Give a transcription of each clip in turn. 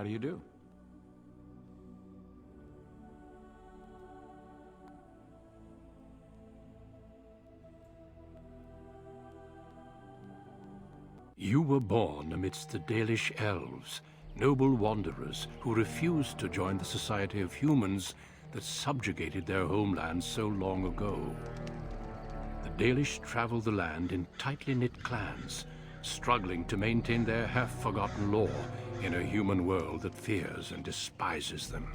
do you do? You were born amidst the Dalish elves, noble wanderers who refused to join the society of humans that subjugated their homeland so long ago. The Dalish travel the land in tightly knit clans, struggling to maintain their half-forgotten lore in a human world that fears and despises them.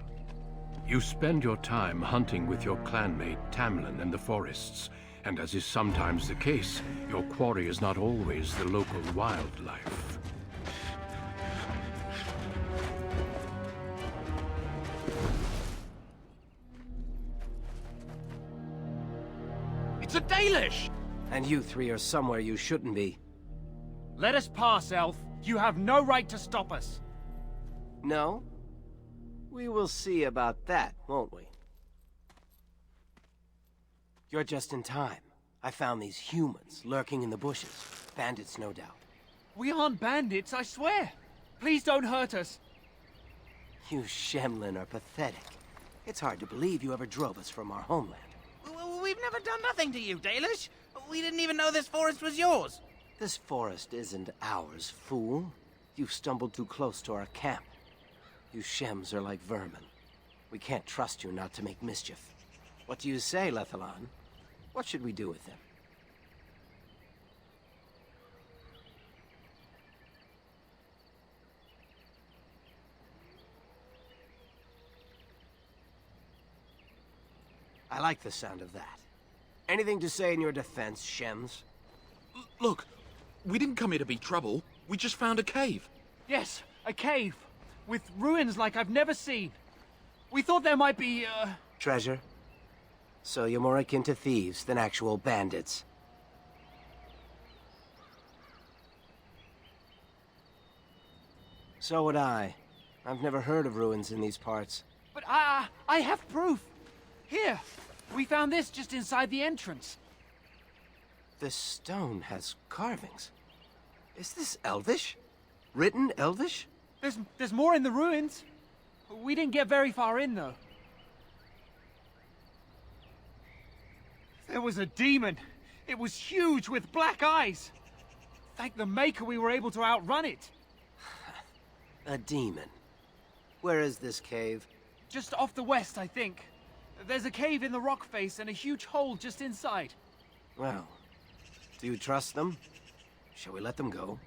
You spend your time hunting with your clanmate Tamlin in the forests, and as is sometimes the case, your quarry is not always the local wildlife. It's a Dalish! And you three are somewhere you shouldn't be. Let us pass, Elf. You have no right to stop us. No? We will see about that, won't we? You're just in time. I found these humans lurking in the bushes. Bandits, no doubt. We aren't bandits, I swear. Please don't hurt us. You Shemlin are pathetic. It's hard to believe you ever drove us from our homeland. We've never done nothing to you, Dalish. We didn't even know this forest was yours. This forest isn't ours, fool. You stumbled too close to our camp. You Shems are like vermin. We can't trust you not to make mischief. What do you say, Lethalon? What should we do with him? I like the sound of that. Anything to say in your defense, Shems? Look, we didn't come here to be trouble. We just found a cave. Yes, a cave. With ruins like I've never seen. We thought there might be, Treasure? So you're more akin to thieves than actual bandits. So would I. I've never heard of ruins in these parts. But I have proof. Here, we found this just inside the entrance. This stone has carvings. Is this Elvish? Written Elvish? There's more in the ruins. We didn't get very far in, though. There was a demon. It was huge with black eyes. Thank the Maker we were able to outrun it. A demon. Where is this cave? Just off the west, I think. There's a cave in the rock face and a huge hole just inside. Well, do you trust them? Shall we let them go?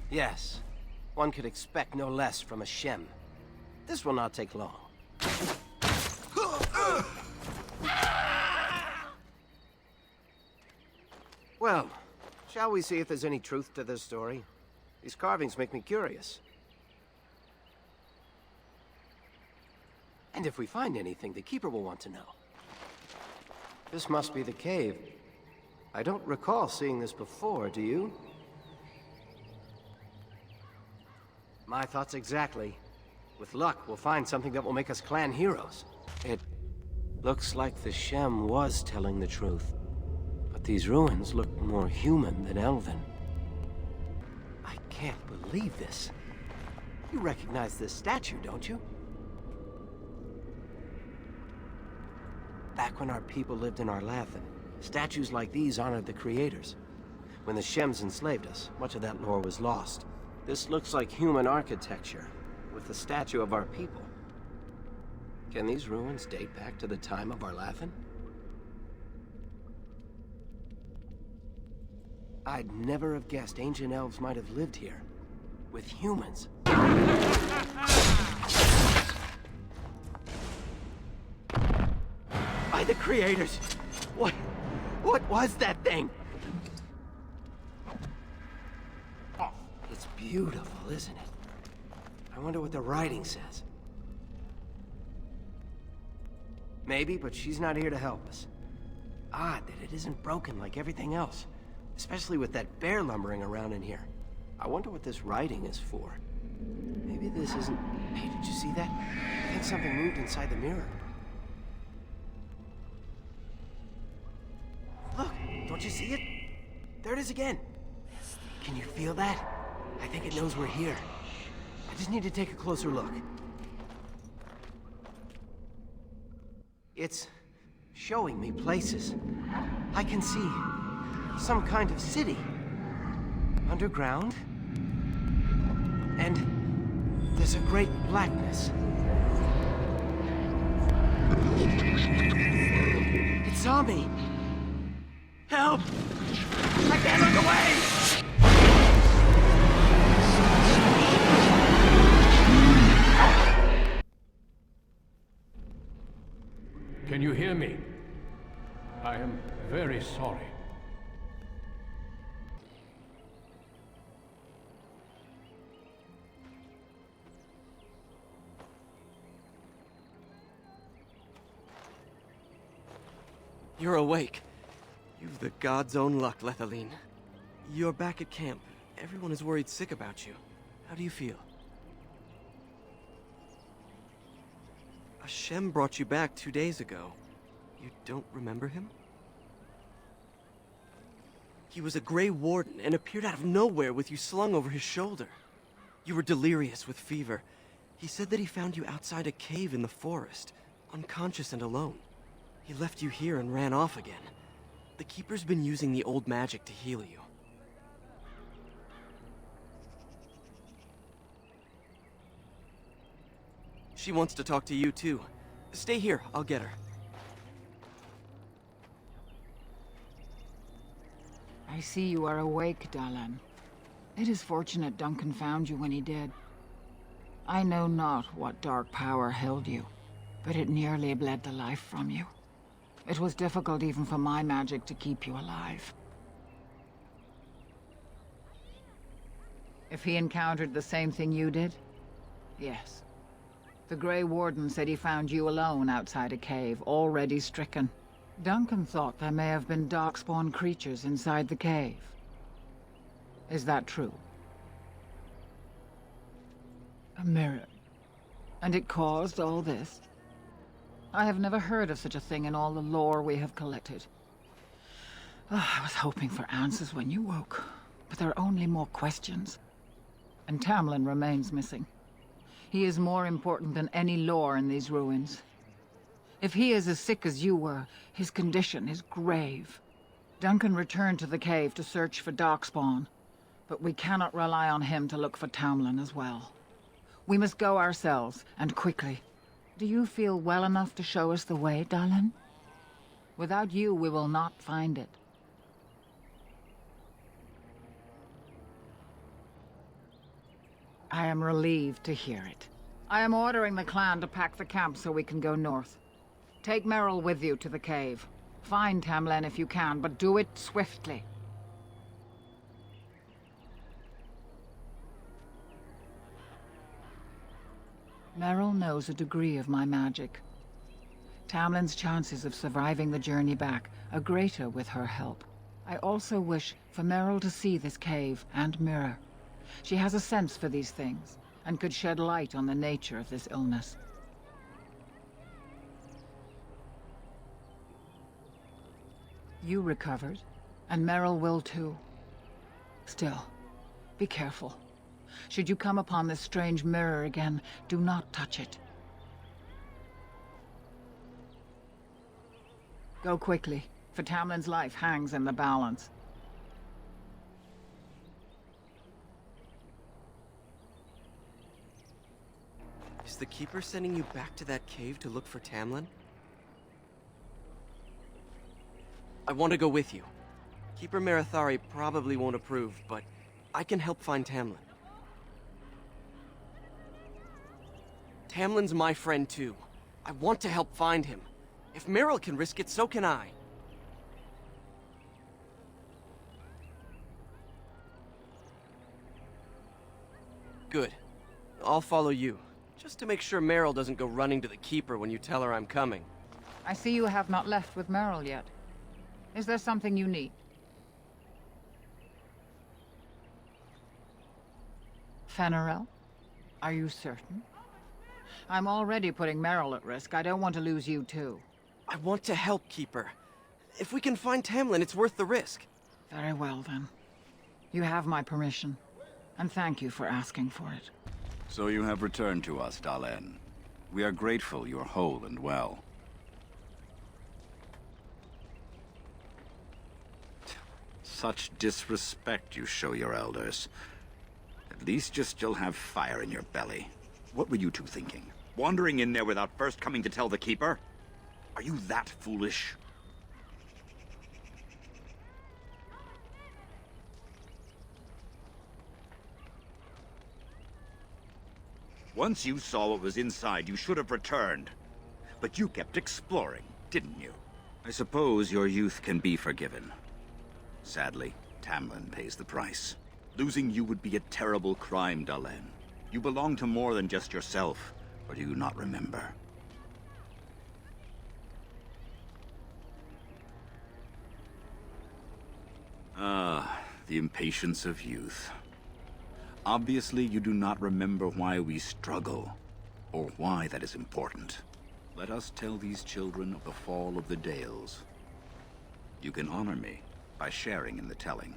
Yes. One could expect no less from a Shem. This will not take long. Well, shall we see if there's any truth to this story? These carvings make me curious. And if we find anything, the Keeper will want to know. This must be the cave. I don't recall seeing this before, do you? My thoughts exactly. With luck, we'll find something that will make us clan heroes. It looks like the Shem was telling the truth. But these ruins look more human than elven. I can't believe this. You recognize this statue, don't you? Back when our people lived in Arlathan, statues like these honored the creators. When the Shems enslaved us, much of that lore was lost. This looks like human architecture, with the statue of our people. Can these ruins date back to the time of Arlathan? I'd never have guessed ancient elves might have lived here, with humans. By the creators! What was that thing? It's beautiful, isn't it? I wonder what the writing says. Maybe, but she's not here to help us. Odd that it isn't broken like everything else. Especially with that bear lumbering around in here. I wonder what this writing is for. Maybe this isn't... Hey, did you see that? I think something moved inside the mirror. Look, don't you see it? There it is again. Can you feel that? I think it knows we're here. I just need to take a closer look. It's showing me places. I can see some kind of city. Underground. And there's a great blackness. It saw me. Help! I can't look away! Can you hear me? I am very sorry. You're awake. You've the god's own luck, Lethaline. You're back at camp. Everyone is worried sick about you. How do you feel? Hashem brought you back 2 days ago. You don't remember him? He was a Grey Warden and appeared out of nowhere with you slung over his shoulder. You were delirious with fever. He said that he found you outside a cave in the forest, unconscious and alone. He left you here and ran off again. The Keeper's been using the old magic to heal you. She wants to talk to you too. Stay here, I'll get her. I see you are awake, Dalan. It is fortunate Duncan found you when he did. I know not what dark power held you, but it nearly bled the life from you. It was difficult even for my magic to keep you alive. If he encountered the same thing you did? Yes. The Grey Warden said he found you alone outside a cave, already stricken. Duncan thought there may have been darkspawn creatures inside the cave. Is that true? A mirror. And it caused all this? I have never heard of such a thing in all the lore we have collected. I was hoping for answers when you woke, but there are only more questions. And Tamlin remains missing. He is more important than any lore in these ruins. If he is as sick as you were, his condition is grave. Duncan returned to the cave to search for Darkspawn, but we cannot rely on him to look for Tamlin as well. We must go ourselves, and quickly. Do you feel well enough to show us the way, Dalan? Without you, we will not find it. I am relieved to hear it. I am ordering the clan to pack the camp so we can go north. Take Merrill with you to the cave. Find Tamlin if you can, but do it swiftly. Merrill knows a degree of my magic. Tamlin's chances of surviving the journey back are greater with her help. I also wish for Merrill to see this cave and mirror. She has a sense for these things, and could shed light on the nature of this illness. You recovered, and Merrill will too. Still, be careful. Should you come upon this strange mirror again, do not touch it. Go quickly, for Tamlin's life hangs in the balance. Is the Keeper sending you back to that cave to look for Tamlin? I want to go with you. Keeper Marathari probably won't approve, but I can help find Tamlin. Tamlin's my friend too. I want to help find him. If Merrill can risk it, so can I. Good. I'll follow you. Just to make sure Merrill doesn't go running to the Keeper when you tell her I'm coming. I see you have not left with Merrill yet. Is there something you need? Fenarel? Are you certain? I'm already putting Merrill at risk. I don't want to lose you too. I want to help Keeper. If we can find Tamlin, it's worth the risk. Very well, then. You have my permission. And thank you for asking for it. So you have returned to us, Dalen. We are grateful you are whole and well. Such disrespect you show your elders. At least you still have fire in your belly. What were you two thinking? Wandering in there without first coming to tell the Keeper? Are you that foolish? Once you saw what was inside, you should have returned. But you kept exploring, didn't you? I suppose your youth can be forgiven. Sadly, Tamlin pays the price. Losing you would be a terrible crime, Dalen. You belong to more than just yourself, or do you not remember? Ah, the impatience of youth. Obviously, you do not remember why we struggle, or why that is important. Let us tell these children of the fall of the Dales. You can honor me by sharing in the telling.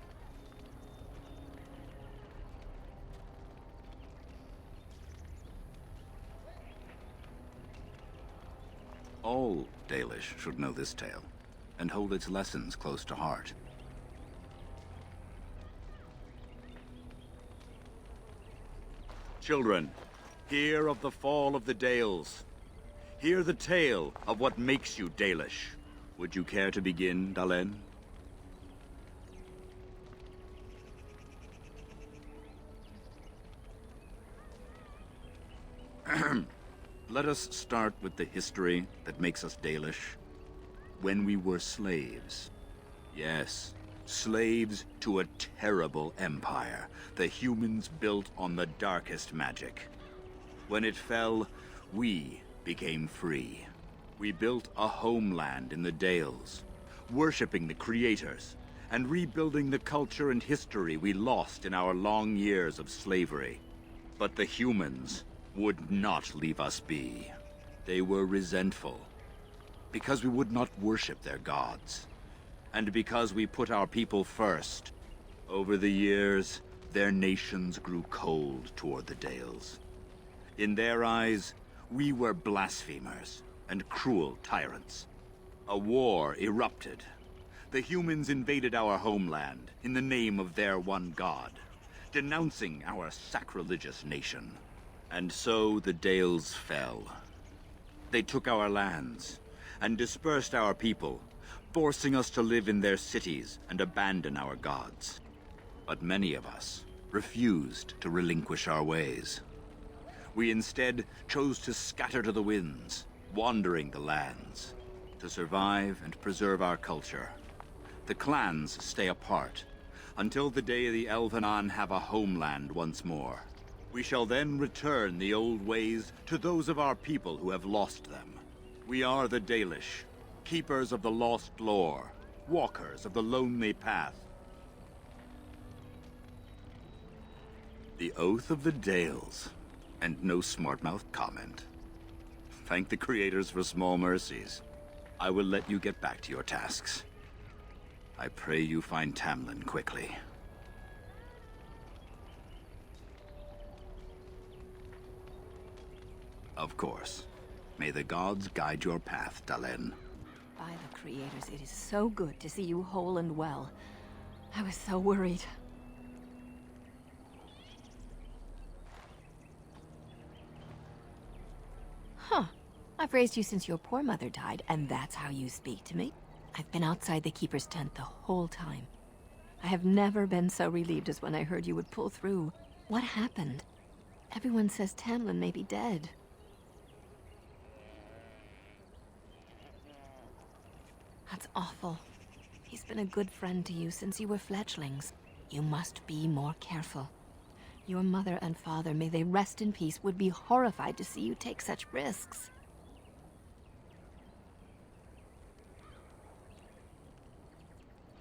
All Dalish should know this tale, and hold its lessons close to heart. Children, hear of the fall of the Dales. Hear the tale of what makes you Dalish. Would you care to begin, Dalen? Let us start with the history that makes us Dalish. When we were slaves. Yes, slaves to a terrible empire the humans built on the darkest magic. When it fell, we became free. We built a homeland in the Dales, worshipping the creators, and rebuilding the culture and history we lost in our long years of slavery. But the humans would not leave us be. They were resentful, because we would not worship their gods, and because we put our people first. Over the years, their nations grew cold toward the Dales. In their eyes, we were blasphemers and cruel tyrants. A war erupted. The humans invaded our homeland in the name of their one god, denouncing our sacrilegious nation. And so the Dales fell. They took our lands and dispersed our people, forcing us to live in their cities and abandon our gods. But many of us refused to relinquish our ways. We instead chose to scatter to the winds, wandering the lands. To survive and preserve our culture, the clans stay apart, until the day the Elvenan have a homeland once more. We shall then return the old ways to those of our people who have lost them. We are the Dalish, keepers of the lost lore, walkers of the lonely path. The Oath of the Dales, and no smart-mouthed comment. Thank the creators for small mercies. I will let you get back to your tasks. I pray you find Tamlin quickly. Of course. May the gods guide your path, Dalen. By the creators, it is so good to see you whole and well. I was so worried. Huh. I've raised you since your poor mother died, and that's how you speak to me? I've been outside the Keeper's tent the whole time. I have never been so relieved as when I heard you would pull through. What happened? Everyone says Tamlin may be dead. That's awful. He's been a good friend to you since you were fledglings. You must be more careful. Your mother and father, may they rest in peace, would be horrified to see you take such risks.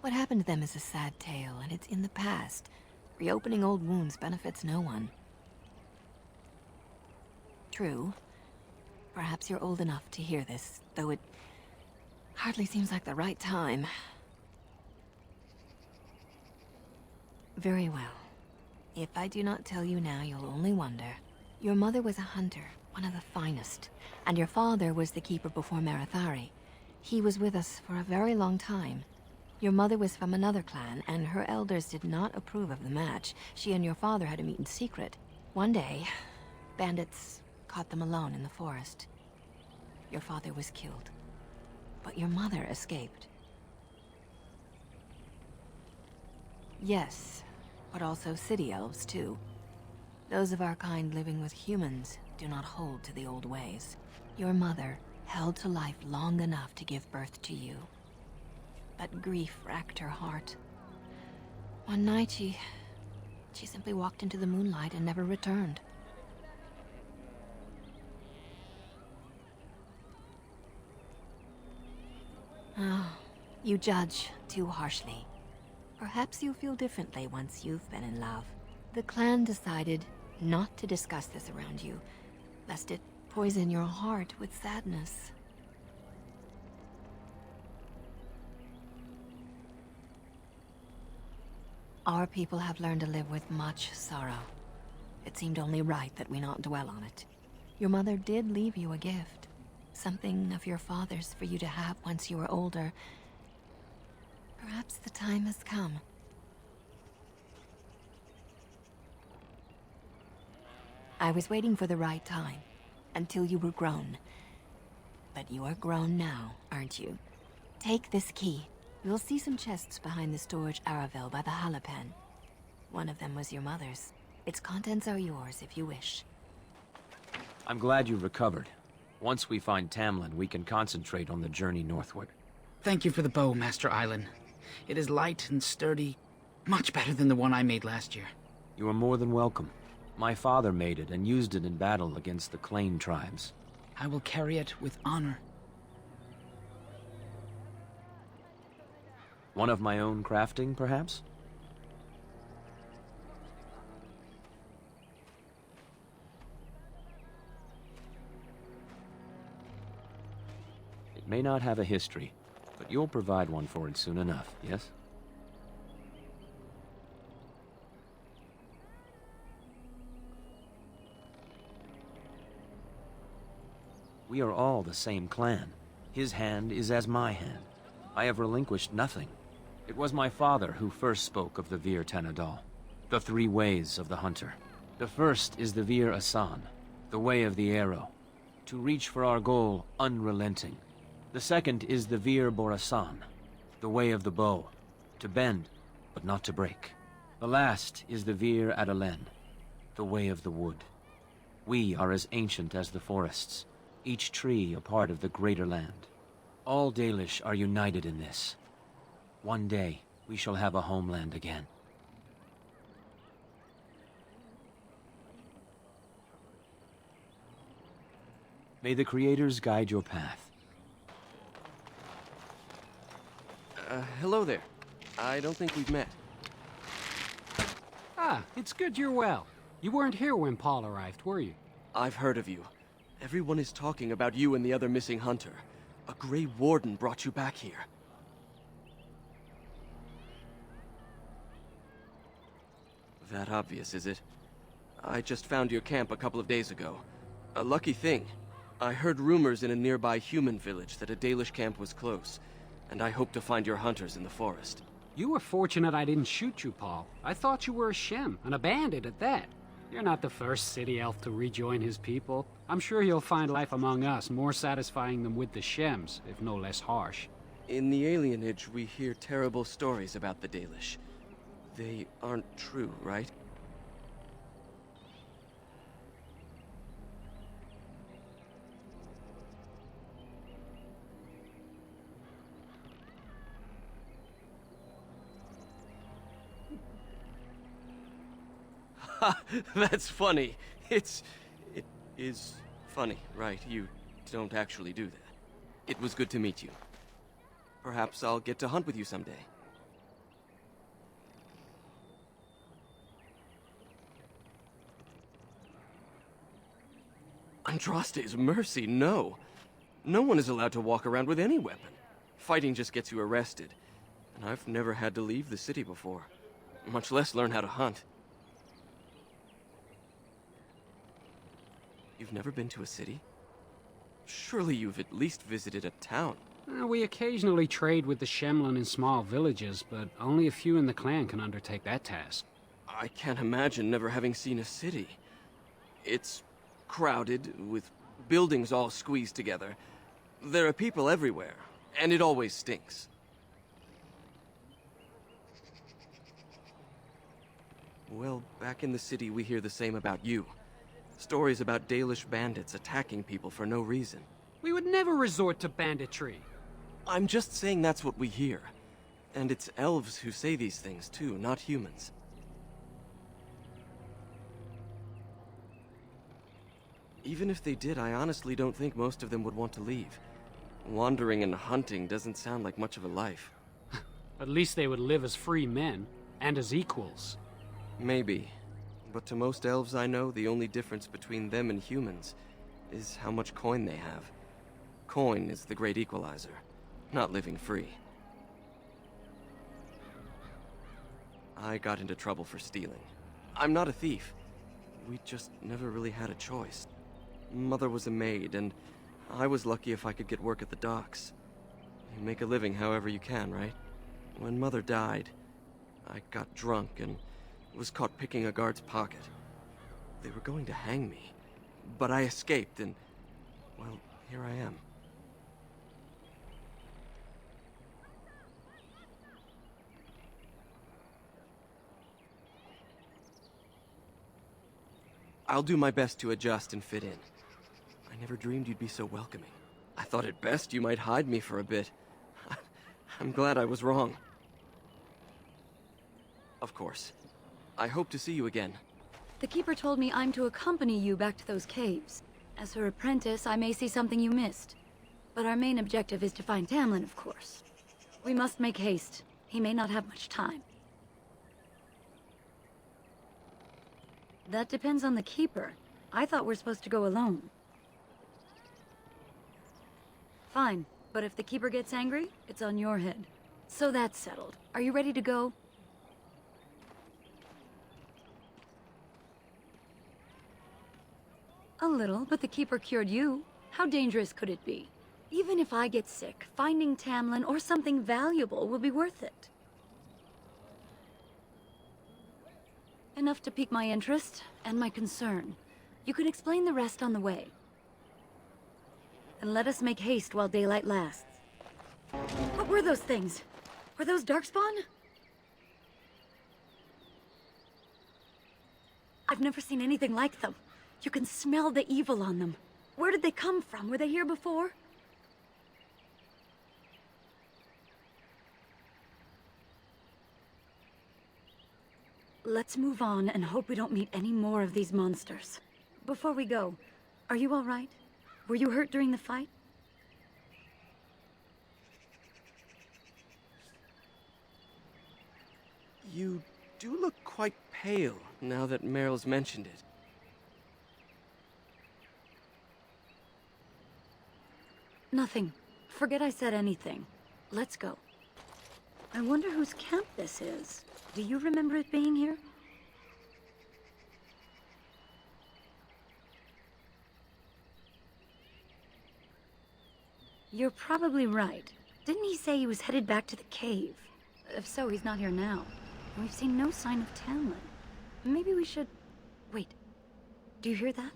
What happened to them is a sad tale, and it's in the past. Reopening old wounds benefits no one. True. Perhaps you're old enough to hear this, though it hardly seems like the right time. Very well. If I do not tell you now, you'll only wonder. Your mother was a hunter, one of the finest, and your father was the keeper before Marathari. He was with us for a very long time. Your mother was from another clan, and her elders did not approve of the match. She and your father had to meet in secret. One day, bandits caught them alone in the forest. Your father was killed, but your mother escaped. Yes, but also city elves, too. Those of our kind living with humans do not hold to the old ways. Your mother held to life long enough to give birth to you. But grief racked her heart. One night, she simply walked into the moonlight and never returned. Oh, you judge too harshly. Perhaps you feel differently once you've been in love. The clan decided not to discuss this around you, lest it poison your heart with sadness. Our people have learned to live with much sorrow. It seemed only right that we not dwell on it. Your mother did leave you a gift. Something of your father's for you to have once you were older. Perhaps the time has come. I was waiting for the right time, until you were grown. But you are grown now, aren't you? Take this key. You'll see some chests behind the storage Aravel by the Halapen. One of them was your mother's. Its contents are yours if you wish. I'm glad you recovered. Once we find Tamlin, we can concentrate on the journey northward. Thank you for the bow, Master Island. It is light and sturdy, much better than the one I made last year. You are more than welcome. My father made it and used it in battle against the Clane tribes. I will carry it with honor. One of my own crafting, perhaps? It may not have a history, but you'll provide one for it soon enough, yes? We are all the same clan. His hand is as my hand. I have relinquished nothing. It was my father who first spoke of the Vir Tanadal, the three ways of the hunter. The first is the Vir Asan, the way of the arrow, to reach for our goal unrelenting. The second is the Vir Borasan, the way of the bow, to bend, but not to break. The last is the Vir Adalen, the way of the wood. We are as ancient as the forests, each tree a part of the greater land. All Dalish are united in this. One day, we shall have a homeland again. May the Creators guide your path. Hello there. I don't think we've met. Ah, it's good you're well. You weren't here when Paul arrived, were you? I've heard of you. Everyone is talking about you and the other missing hunter. A Grey Warden brought you back here. That obvious, is it? I just found your camp a couple of days ago. A lucky thing. I heard rumors in a nearby human village that a Dalish camp was close, and I hope to find your hunters in the forest. You were fortunate I didn't shoot you, Paul. I thought you were a Shem, and a bandit at that. You're not the first city elf to rejoin his people. I'm sure you'll find life among us more satisfying than with the Shems, if no less harsh. In the alienage, we hear terrible stories about the Dalish. They aren't true, right? Ha! That's funny. It is funny, right? You don't actually do that. It was good to meet you. Perhaps I'll get to hunt with you someday. Andraste's mercy, no. No one is allowed to walk around with any weapon. Fighting just gets you arrested. And I've never had to leave the city before. much less learn how to hunt. You've never been to a city? Surely you've at least visited a town. We occasionally trade with the Shemlin in small villages, but only a few in the clan can undertake that task. I can't imagine never having seen a city. It's crowded, with buildings all squeezed together. There are people everywhere, and it always stinks. Well, back in the city we hear the same about you. Stories about Dalish bandits attacking people for no reason. We would never resort to banditry. I'm just saying that's what we hear. And it's elves who say these things too, not humans. Even if they did, I honestly don't think most of them would want to leave. Wandering and hunting doesn't sound like much of a life. At least they would live as free men, and as equals. Maybe. But to most elves I know, the only difference between them and humans is how much coin they have. Coin is the great equalizer, not living free. I got into trouble for stealing. I'm not a thief. We just never really had a choice. Mother was a maid, and I was lucky if I could get work at the docks. You make a living however you can, right? When Mother died, I got drunk and was caught picking a guard's pocket. They were going to hang me, but I escaped and, well, here I am. I'll do my best to adjust and fit in. I never dreamed you'd be so welcoming. I thought at best you might hide me for a bit. I'm glad I was wrong. Of course. I hope to see you again. The Keeper told me I'm to accompany you back to those caves. As her apprentice, I may see something you missed. But our main objective is to find Tamlin, of course. We must make haste. He may not have much time. That depends on the Keeper. I thought we're supposed to go alone. Fine, but if the Keeper gets angry, it's on your head. So that's settled. Are you ready to go? A little, but the Keeper cured you. How dangerous could it be? Even if I get sick, finding Tamlin or something valuable will be worth it. Enough to pique my interest and my concern. You can explain the rest on the way. And let us make haste while daylight lasts. What were those things? Were those Darkspawn? I've never seen anything like them. You can smell the evil on them. Where did they come from? Were they here before? Let's move on and hope we don't meet any more of these monsters. Before we go, are you all right? Were you hurt during the fight? You do look quite pale now that Meryl's mentioned it. Nothing. Forget I said anything. Let's go. I wonder whose camp this is. Do you remember it being here? You're probably right. Didn't he say he was headed back to the cave? If so, he's not here now. And we've seen no sign of Tamlin. Maybe we should... Wait. Do you hear that?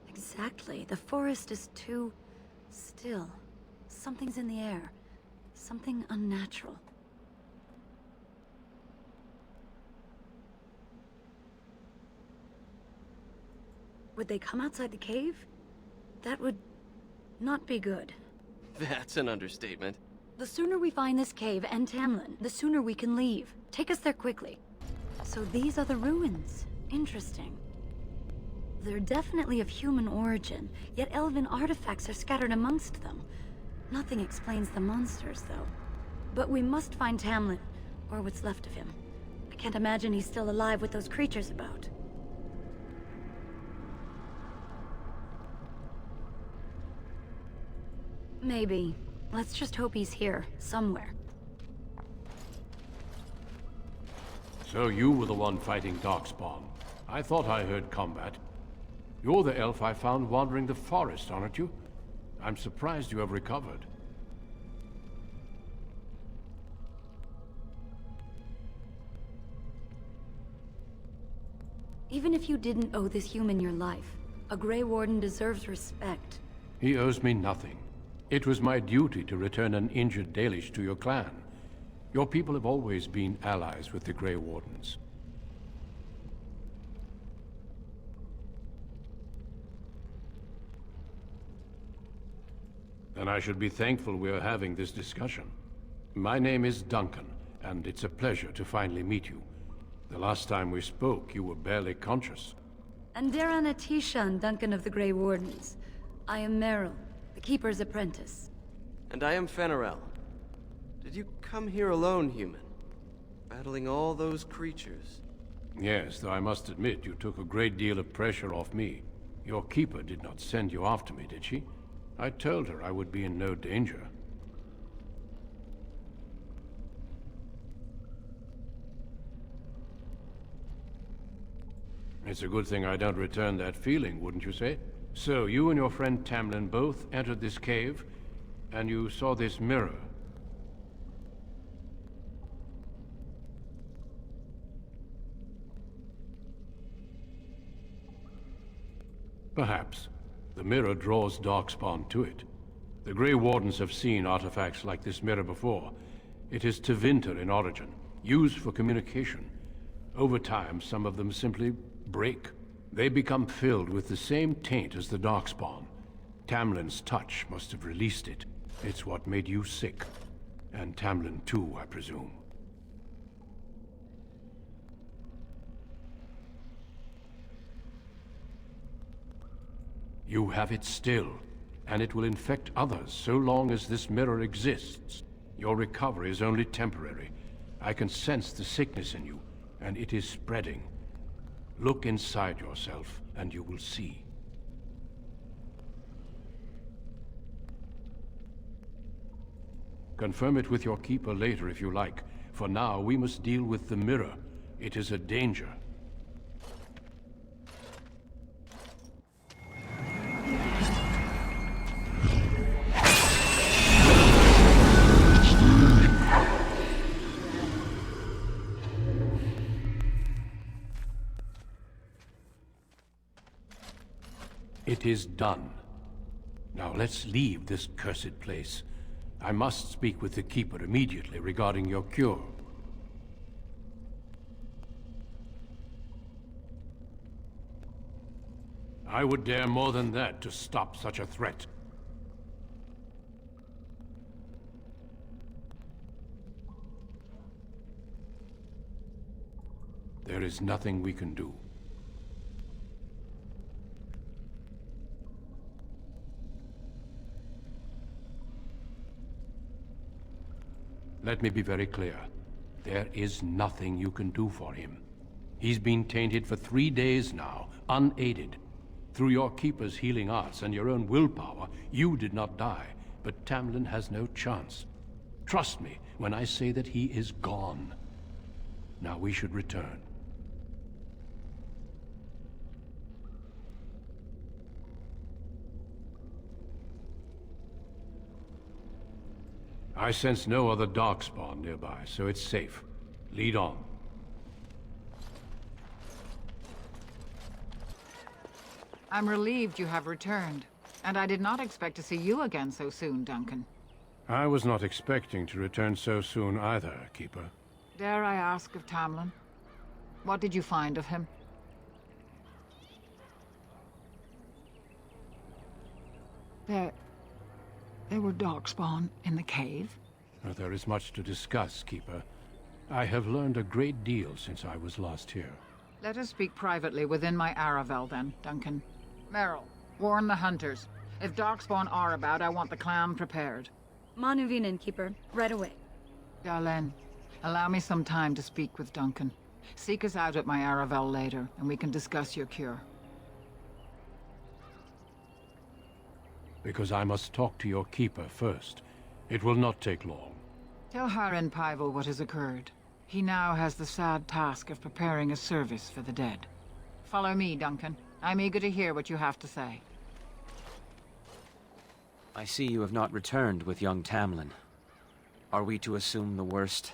Exactly. The forest is too... still. Something's in the air. Something unnatural. Would they come outside the cave? That would not be good. That's an understatement. The sooner we find this cave and Tamlin, the sooner we can leave. Take us there quickly. So these are the ruins. Interesting. They're definitely of human origin, yet elven artifacts are scattered amongst them. Nothing explains the monsters, though. But we must find Tamlin, or what's left of him. I can't imagine he's still alive with those creatures about. Maybe. Let's just hope he's here, somewhere. So you were the one fighting Darkspawn. I thought I heard combat. You're the elf I found wandering the forest, aren't you? I'm surprised you have recovered. Even if you didn't owe this human your life, a Grey Warden deserves respect. He owes me nothing. It was my duty to return an injured Dalish to your clan. Your people have always been allies with the Grey Wardens. Then I should be thankful we are having this discussion. My name is Duncan, and it's a pleasure to finally meet you. The last time we spoke, you were barely conscious. And Darana Tishan, Duncan of the Grey Wardens. I am Meryl, the Keeper's apprentice. And I am Fenarel. Did you come here alone, human? Battling all those creatures? Yes, though I must admit you took a great deal of pressure off me. Your keeper did not send you after me, did she? I told her I would be in no danger. It's a good thing I don't return that feeling, wouldn't you say? So, you and your friend Tamlin both entered this cave, and you saw this mirror. Perhaps. The mirror draws Darkspawn to it. The Grey Wardens have seen artifacts like this mirror before. It is Tevinter in origin, used for communication. Over time, some of them simply break. They become filled with the same taint as the Darkspawn. Tamlin's touch must have released it. It's what made you sick. And Tamlin too, I presume. You have it still, and it will infect others so long as this mirror exists. Your recovery is only temporary. I can sense the sickness in you, and it is spreading. Look inside yourself, and you will see. Confirm it with your keeper later if you like. For now, we must deal with the mirror. It is a danger. It is done. Now let's leave this cursed place. I must speak with the Keeper immediately regarding your cure. I would dare more than that to stop such a threat. There is nothing we can do. Let me be very clear. There is nothing you can do for him. He's been tainted for 3 days now, unaided. Through your Keeper's healing arts and your own willpower, you did not die, but Tamlin has no chance. Trust me when I say that he is gone. Now we should return. I sense no other Darkspawn nearby, so it's safe. Lead on. I'm relieved you have returned. And I did not expect to see you again so soon, Duncan. I was not expecting to return so soon either, Keeper. Dare I ask of Tamlin? What did you find of him? There were Darkspawn in the cave? There is much to discuss, Keeper. I have learned a great deal since I was last here. Let us speak privately within my Aravel then, Duncan. Meryl, warn the hunters. If Darkspawn are about, I want the clan prepared. Manuvinen, Keeper. Right away. Dalen, allow me some time to speak with Duncan. Seek us out at my Aravel later, and we can discuss your cure. Because I must talk to your Keeper first. It will not take long. Tell Haren Pyvel what has occurred. He now has the sad task of preparing a service for the dead. Follow me, Duncan. I'm eager to hear what you have to say. I see you have not returned with young Tamlin. Are we to assume the worst?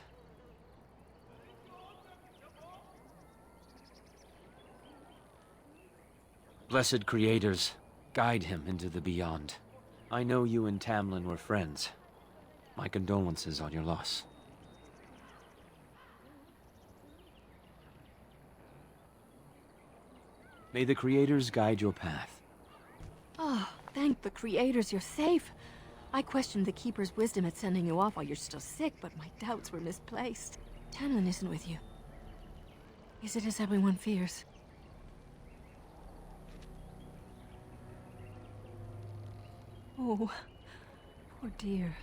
Blessed creators, guide him into the beyond. I know you and Tamlin were friends. My condolences on your loss. May the creators guide your path. Oh, thank the creators you're safe. I questioned the Keeper's wisdom at sending you off while you're still sick, but my doubts were misplaced. Tamlin isn't with you. Is it as everyone fears? Oh, poor dear.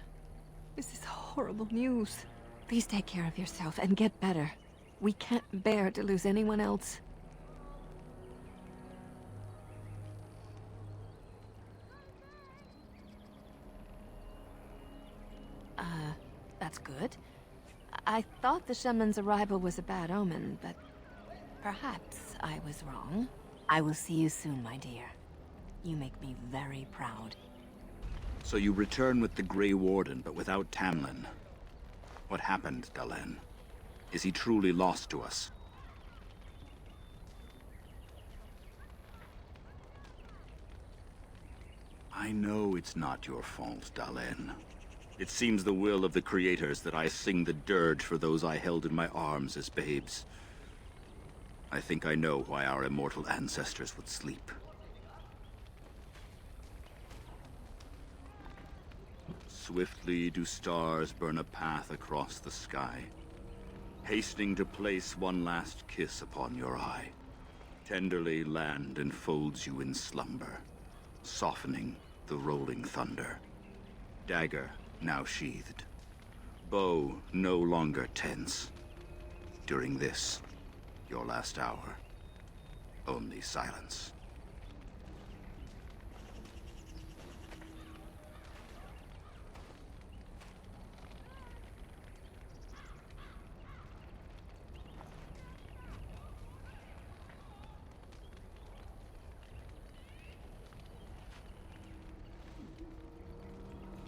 This is horrible news. Please take care of yourself and get better. We can't bear to lose anyone else. That's good. I thought the shaman's arrival was a bad omen, but perhaps I was wrong. I will see you soon, my dear. You make me very proud. So you return with the Grey Warden, but without Tamlin. What happened, Dalen? Is he truly lost to us? I know it's not your fault, Dalen. It seems the will of the creators that I sing the dirge for those I held in my arms as babes. I think I know why our immortal ancestors would sleep. Swiftly do stars burn a path across the sky, hastening to place one last kiss upon your eye. Tenderly land enfolds you in slumber, softening the rolling thunder. Dagger now sheathed, bow no longer tense. During this, your last hour, only silence.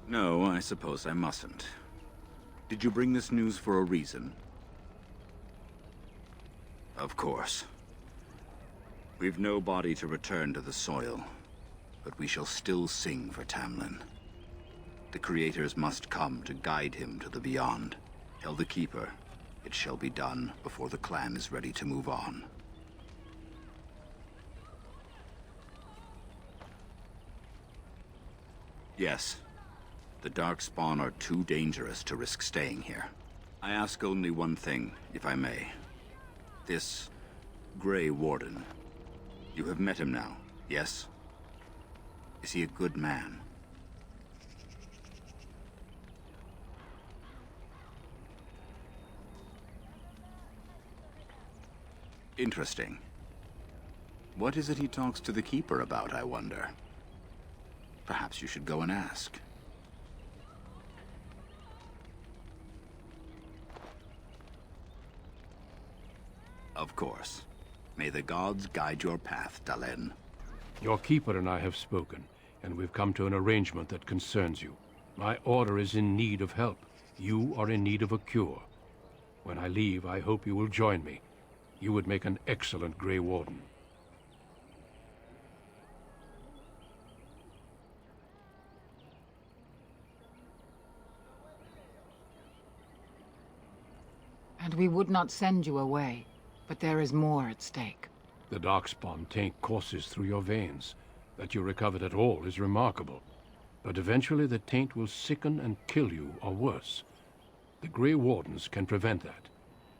No, I suppose I mustn't. Did you bring this news for a reason? Of course. We've no body to return to the soil, but we shall still sing for Tamlin. The creators must come to guide him to the beyond. Tell the Keeper, it shall be done before the clan is ready to move on. Yes. The Darkspawn are too dangerous to risk staying here. I ask only one thing, if I may. This Grey Warden. You have met him now, yes? Is he a good man? Interesting. What is it he talks to the Keeper about, I wonder? Perhaps you should go and ask. Of course. May the gods guide your path, Dalen. Your Keeper and I have spoken, and we've come to an arrangement that concerns you. My order is in need of help. You are in need of a cure. When I leave, I hope you will join me. You would make an excellent Grey Warden. And we would not send you away, but there is more at stake. The Darkspawn taint courses through your veins. That you recovered at all is remarkable. But eventually the taint will sicken and kill you, or worse. The Grey Wardens can prevent that,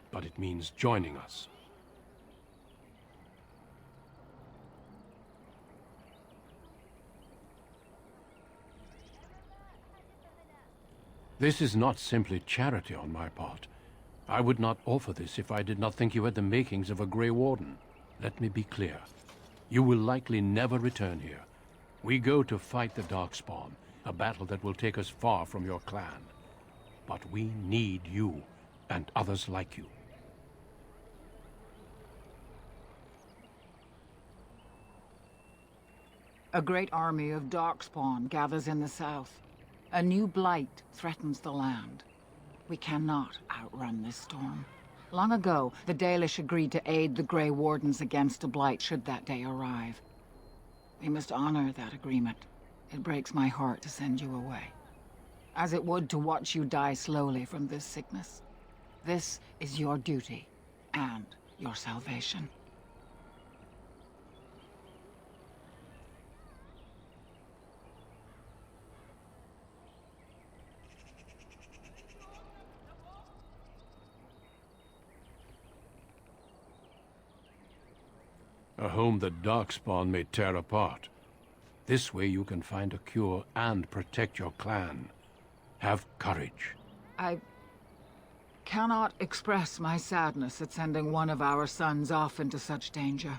but it means joining us. This is not simply charity on my part. I would not offer this if I did not think you had the makings of a Grey Warden. Let me be clear. You will likely never return here. We go to fight the Darkspawn, a battle that will take us far from your clan. But we need you, and others like you. A great army of Darkspawn gathers in the south. A new blight threatens the land. We cannot outrun this storm. Long ago, the Dalish agreed to aid the Grey Wardens against a blight should that day arrive. We must honor that agreement. It breaks my heart to send you away, as it would to watch you die slowly from this sickness. This is your duty, and your salvation. A home that Darkspawn may tear apart. This way you can find a cure and protect your clan. Have courage. I cannot express my sadness at sending one of our sons off into such danger,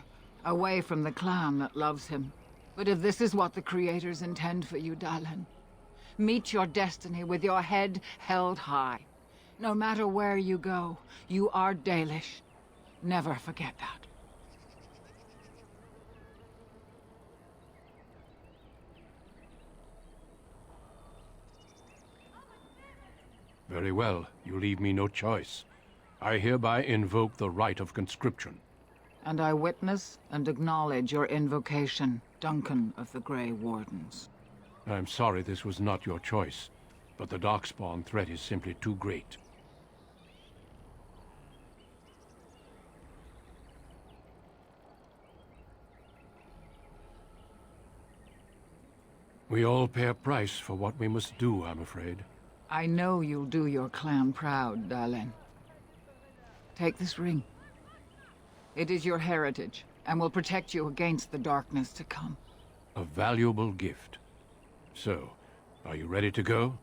away from the clan that loves him. But if this is what the Creators intend for you, Dalish, meet your destiny with your head held high. No matter where you go, you are Dalish. Never forget that. Very well, you leave me no choice. I hereby invoke the right of conscription. And I witness and acknowledge your invocation, Duncan of the Grey Wardens. I'm sorry this was not your choice, but the Darkspawn threat is simply too great. We all pay a price for what we must do, I'm afraid. I know you'll do your clan proud, Dalish. Take this ring. It is your heritage, and will protect you against the darkness to come. A valuable gift. So, are you ready to go?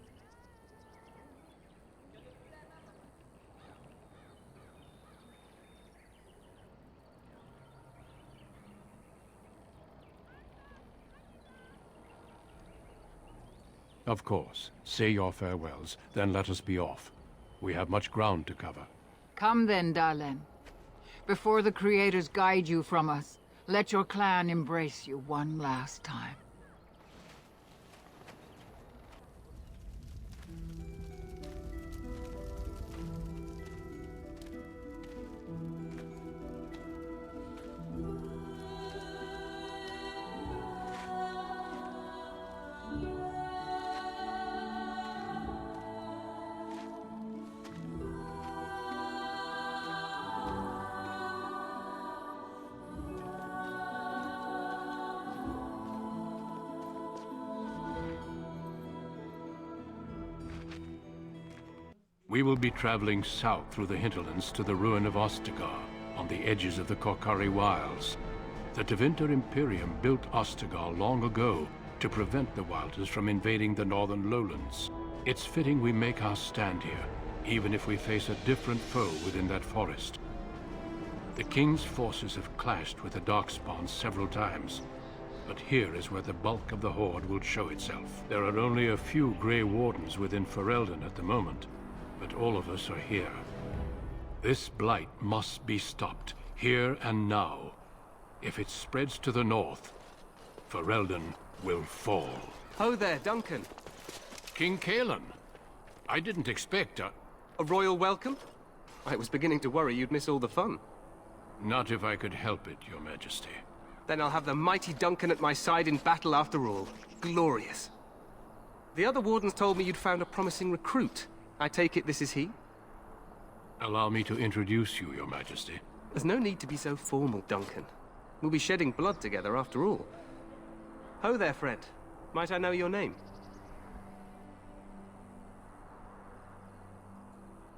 Of course. Say your farewells, then let us be off. We have much ground to cover. Come then, Dalish. Before the Creators guide you from us, let your clan embrace you one last time. We will be traveling south through the hinterlands to the ruin of Ostagar, on the edges of the Korkari Wilds. The Tevinter Imperium built Ostagar long ago to prevent the Wilders from invading the northern lowlands. It's fitting we make our stand here, even if we face a different foe within that forest. The King's forces have clashed with the Darkspawn several times, but here is where the bulk of the Horde will show itself. There are only a few Grey Wardens within Ferelden at the moment, but all of us are here. This blight must be stopped, here and now. If it spreads to the north, Ferelden will fall. Ho there, Duncan. King Kalen, I didn't expect a royal welcome? I was beginning to worry you'd miss all the fun. Not if I could help it, Your Majesty. Then I'll have the mighty Duncan at my side in battle after all. Glorious. The other wardens told me you'd found a promising recruit. I take it this is he? Allow me to introduce you, Your Majesty. There's no need to be so formal, Duncan. We'll be shedding blood together after all. Ho there, friend. Might I know your name?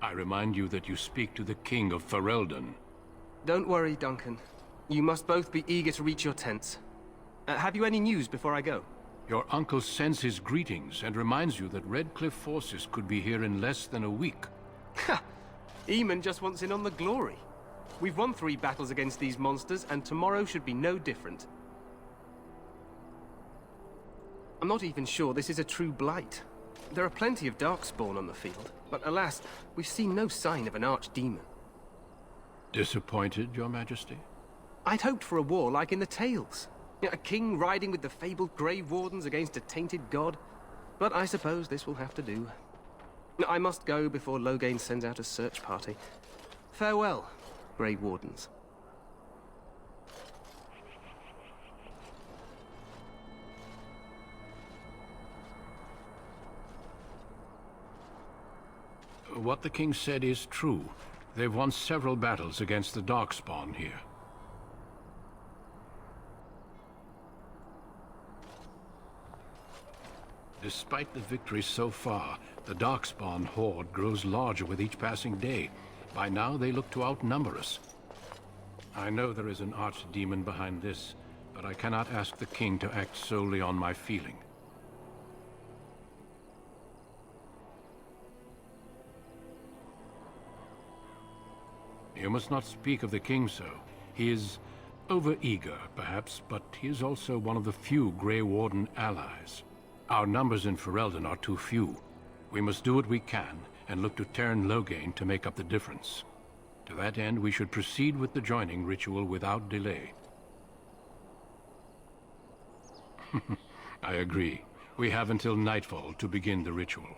I remind you that you speak to the King of Ferelden. Don't worry, Duncan. You must both be eager to reach your tents. Have you any news before I go? Your uncle sends his greetings and reminds you that Redcliffe forces could be here in less than a week. Ha! Eamon just wants in on the glory. We've won 3 battles against these monsters, and tomorrow should be no different. I'm not even sure this is a true blight. There are plenty of darkspawn on the field, but alas, we've seen no sign of an archdemon. Disappointed, Your Majesty? I'd hoped for a war like in the tales. A king riding with the fabled Grey Wardens against a tainted god. But I suppose this will have to do. I must go before Loghain sends out a search party. Farewell, Grey Wardens. What the king said is true. They've won several battles against the Darkspawn here. Despite the victories so far, the Darkspawn horde grows larger with each passing day. By now, they look to outnumber us. I know there is an archdemon behind this, but I cannot ask the king to act solely on my feeling. You must not speak of the king so. He is over-eager, perhaps, but he is also one of the few Grey Warden allies. Our numbers in Ferelden are too few. We must do what we can, and look to Teyrn Loghain to make up the difference. To that end, we should proceed with the joining ritual without delay. I agree. We have until nightfall to begin the ritual.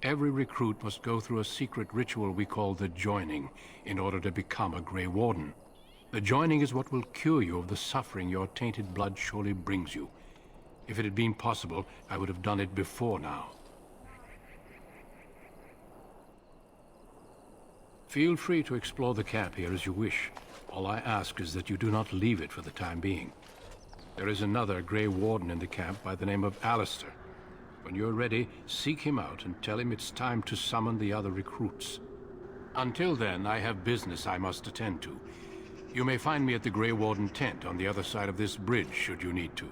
Every recruit must go through a secret ritual we call the joining in order to become a Grey Warden. The joining is what will cure you of the suffering your tainted blood surely brings you. If it had been possible, I would have done it before now. Feel free to explore the camp here as you wish. All I ask is that you do not leave it for the time being. There is another Grey Warden in the camp by the name of Alistair. When you're ready, seek him out and tell him it's time to summon the other recruits. Until then, I have business I must attend to. You may find me at the Grey Warden tent on the other side of this bridge, should you need to.